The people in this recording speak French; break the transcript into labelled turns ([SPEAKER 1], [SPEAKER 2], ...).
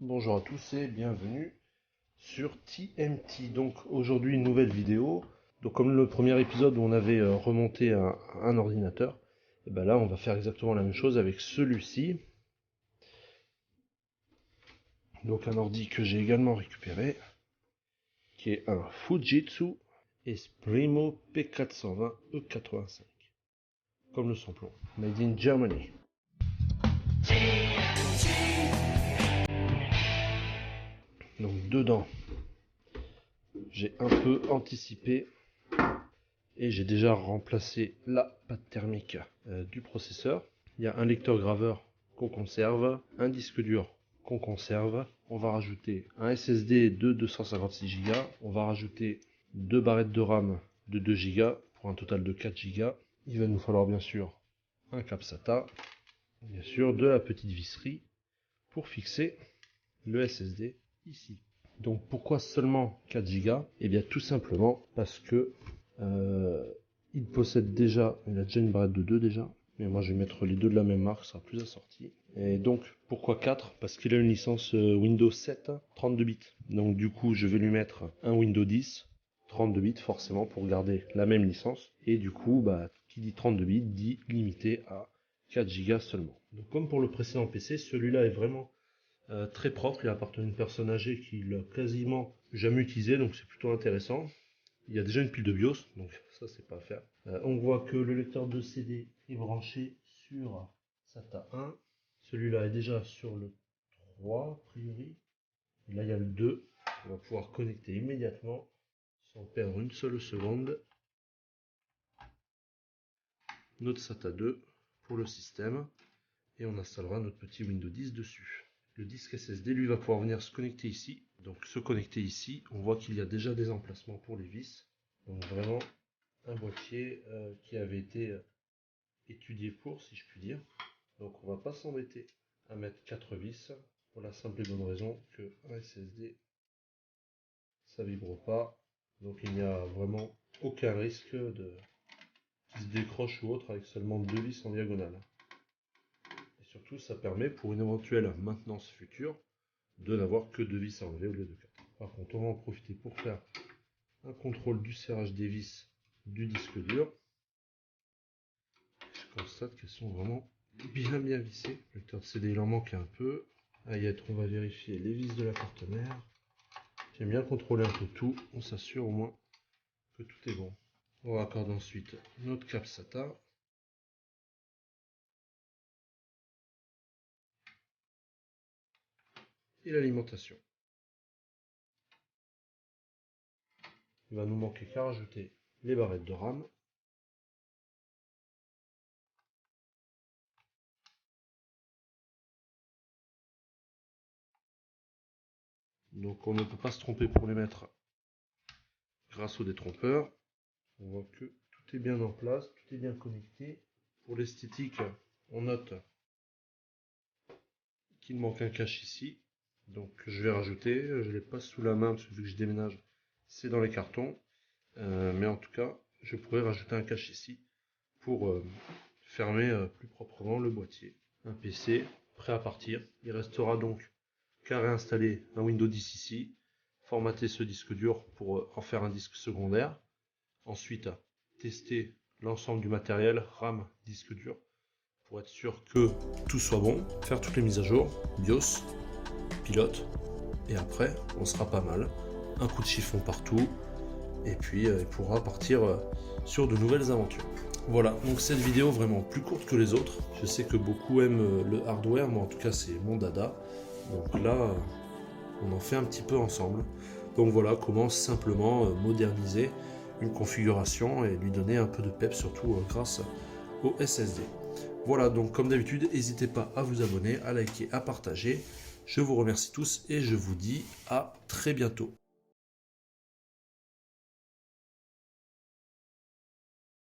[SPEAKER 1] Bonjour à tous et bienvenue sur TMT. Donc aujourd'hui une nouvelle vidéo. Donc comme le premier épisode où on avait remonté un ordinateur, et ben là on va faire exactement la même chose avec celui-ci. Donc un ordi que j'ai également récupéré, qui est un Fujitsu Esprimo P420 E85, comme le samplon, made in Germany. Donc dedans, j'ai un peu anticipé et j'ai déjà remplacé la pâte thermique du processeur. Il y a un lecteur graveur qu'on conserve, un disque dur qu'on conserve. On va rajouter un SSD de 256 Go. On va rajouter deux barrettes de RAM de 2 Go pour un total de 4 Go. Il va nous falloir bien sûr un câble SATA, bien sûr de la petite visserie pour fixer le SSD ici. Donc pourquoi seulement 4 Go? Eh bien tout simplement parce que il possède déjà, il a déjà une barrette de 2 déjà, mais moi je vais mettre les deux de la même marque, ça sera plus assorti. Et donc pourquoi 4? Parce qu'il a une licence Windows 7 32 bits. Donc du coup je vais lui mettre un Windows 10 32 bits forcément pour garder la même licence. Et du coup qui dit 32 bits dit limité à 4 Go seulement. Donc comme pour le précédent PC, celui-là est vraiment très propre. Il appartient à une personne âgée qui l'a quasiment jamais utilisé, donc c'est plutôt intéressant. Il y a déjà une pile de BIOS, donc ça c'est pas à faire. On voit que le lecteur de CD est branché sur SATA 1. Celui-là est déjà sur le 3 a priori. Et là il y a le 2. On va pouvoir connecter immédiatement sans perdre une seule seconde notre SATA 2 pour le système et on installera notre petit Windows 10 dessus. Le disque SSD lui va pouvoir venir se connecter ici. Donc se connecter ici, on voit qu'il y a déjà des emplacements pour les vis. Donc vraiment un boîtier qui avait été étudié pour, si je puis dire. Donc on va pas s'embêter à mettre 4 vis pour la simple et bonne raison que un SSD ça vibre pas. Donc il n'y a vraiment aucun risque de qu'il se décroche ou autre avec seulement 2 vis en diagonale. Surtout, ça permet pour une éventuelle maintenance future de n'avoir que 2 vis à enlever au lieu de 4. Par contre, on va en profiter pour faire un contrôle du serrage des vis du disque dur. Je constate qu'elles sont vraiment bien vissées. Le lecteur de CD il en manque un peu. À y être, on va vérifier les vis de la carte mère. J'aime bien contrôler un peu tout. On s'assure au moins que tout est bon. On raccorde ensuite notre câble SATA. Et l'alimentation. Il va nous manquer qu'à rajouter les barrettes de RAM. Donc on ne peut pas se tromper pour les mettre grâce au détrompeur. On voit que tout est bien en place, tout est bien connecté. Pour l'esthétique, on note qu'il manque un cache ici. Donc je vais rajouter, je ne l'ai pas sous la main parce que vu que je déménage, c'est dans les cartons. Mais en tout cas, je pourrais rajouter un cache ici pour fermer plus proprement le boîtier. Un PC prêt à partir. Il restera donc qu'à réinstaller un Windows 10 ici, formater ce disque dur pour en faire un disque secondaire. Ensuite, tester l'ensemble du matériel, RAM, disque dur, pour être sûr que tout soit bon, faire toutes les mises à jour, BIOS, pilote, et après, on sera pas mal. Un coup de chiffon partout, et puis il pourra partir sur de nouvelles aventures. Voilà, donc cette vidéo vraiment plus courte que les autres. Je sais que beaucoup aiment le hardware, moi en tout cas c'est mon dada. Donc là, on en fait un petit peu ensemble. Donc voilà comment simplement moderniser une configuration et lui donner un peu de pep, surtout grâce au SSD. Voilà, donc comme d'habitude, n'hésitez pas à vous abonner, à liker, à partager. Je vous remercie tous et je vous dis à très bientôt.